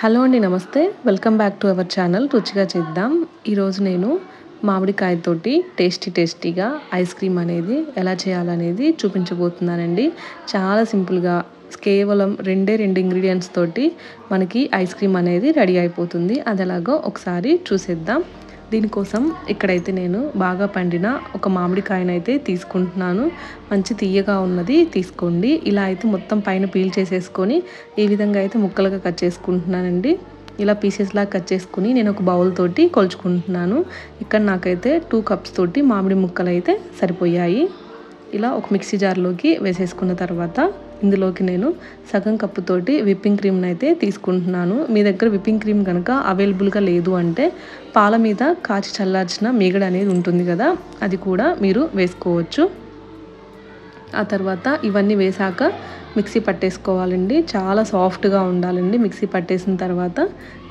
Hello అండి, నమస్తే. Welcome back to our channel రుచిగా చేద్దాం. ఈరోజు నేను మామిడికాయతోటి టేస్టీగా ఐస్ క్రీమ్ అనేది ఎలా చేయాలనేది చూపించబోతున్నానండి. చాలా సింపుల్గా కేవలం రెండు ఇంగ్రీడియంట్స్ తోటి మనకి ఐస్ క్రీమ్ అనేది రెడీ అయిపోతుంది. అది ఎలాగో ఒకసారి చూసేద్దాం. దీనికోసం ఇక్కడైతే నేను బాగా పండిన ఒక మామిడికాయనైతే తీసుకుంటున్నాను. మంచి తీయగా ఉన్నది తీసుకోండి. ఇలా అయితే మొత్తం పైన పీల్ చేసేసుకొని ఈ విధంగా అయితే ముక్కలుగా కట్ చేసుకుంటున్నానండి. ఇలా పీసెస్లా కట్ చేసుకుని నేను ఒక బౌల్ తోటి కొలుచుకుంటున్నాను. ఇక్కడ నాకైతే 2 కప్స్ తోటి మామిడి ముక్కలు అయితే సరిపోయాయి. ఇలా ఒక మిక్సీ జార్లోకి వేసేసుకున్న తర్వాత ఇందులోకి నేను సగం కప్పు తోటి విప్పింగ్ క్రీమ్ని అయితే తీసుకుంటున్నాను. మీ దగ్గర విప్పింగ్ క్రీమ్ కనుక అవైలబుల్గా లేదు అంటే పాల మీద కాచి చల్లార్చిన మీగడ అనేది ఉంటుంది కదా, అది కూడా మీరు వేసుకోవచ్చు. ఆ తర్వాత ఇవన్నీ వేసాక మిక్సీ పట్టేసుకోవాలండి. చాలా సాఫ్ట్గా ఉండాలండి. మిక్సీ పట్టేసిన తర్వాత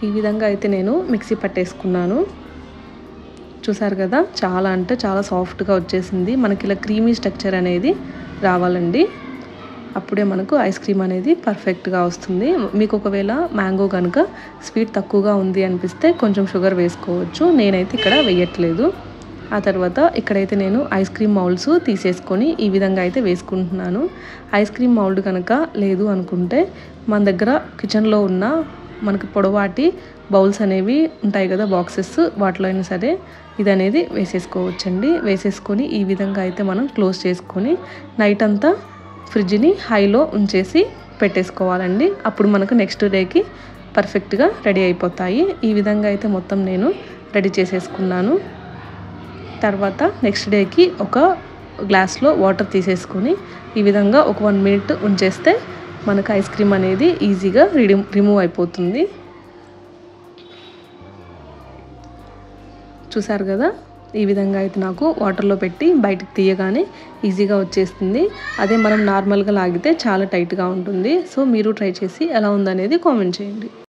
ఈ విధంగా అయితే నేను మిక్సీ పట్టేసుకున్నాను. చూసారు కదా, చాలా అంటే చాలా సాఫ్ట్గా వచ్చేసింది. మనకి ఇలా క్రీమీ స్ట్రక్చర్ అనేది రావాలండి. అప్పుడే మనకు ఐస్ క్రీమ్ అనేది పర్ఫెక్ట్గా వస్తుంది. మీకు ఒకవేళ మ్యాంగో కనుక స్వీట్ తక్కువగా ఉంది అనిపిస్తే కొంచెం షుగర్ వేసుకోవచ్చు. నేనైతే ఇక్కడ వేయట్లేదు. ఆ తర్వాత ఇక్కడైతే నేను ఐస్ క్రీమ్ మౌల్డ్స్ తీసేసుకొని ఈ విధంగా అయితే వేసుకుంటున్నాను. ఐస్ క్రీమ్ మౌల్డ్ కనుక లేదు అనుకుంటే మన దగ్గర కిచెన్లో ఉన్న మనకి పొడవాటి బౌల్స్ అనేవి ఉంటాయి కదా, బాక్సెస్, వాటిలో అయినా సరే ఇది అనేది వేసేసుకోవచ్చండి. వేసేసుకొని ఈ విధంగా అయితే మనం క్లోజ్ చేసుకొని నైట్ అంతా ఫ్రిడ్జ్ని హైలో ఉంచేసి పెట్టేసుకోవాలండి. అప్పుడు మనకు నెక్స్ట్ డేకి పర్ఫెక్ట్గా రెడీ అయిపోతాయి. ఈ విధంగా అయితే మొత్తం నేను రెడీ చేసేసుకున్నాను. తర్వాత నెక్స్ట్ డేకి ఒక గ్లాస్లో వాటర్ తీసేసుకొని ఈ విధంగా ఒక 1 మినిట్ ఉంచేస్తే మనకు ఐస్ క్రీమ్ అనేది ఈజీగా రిమూవ్ అయిపోతుంది. చూసారు కదా, ఈ విధంగా అయితే నాకు వాటర్లో పెట్టి బయటకు తీయగానే ఈజీగా వచ్చేస్తుంది. అదే మనం నార్మల్గా లాగితే చాలా టైట్గా ఉంటుంది. సో మీరు ట్రై చేసి ఎలా ఉందనేది కామెంట్ చేయండి.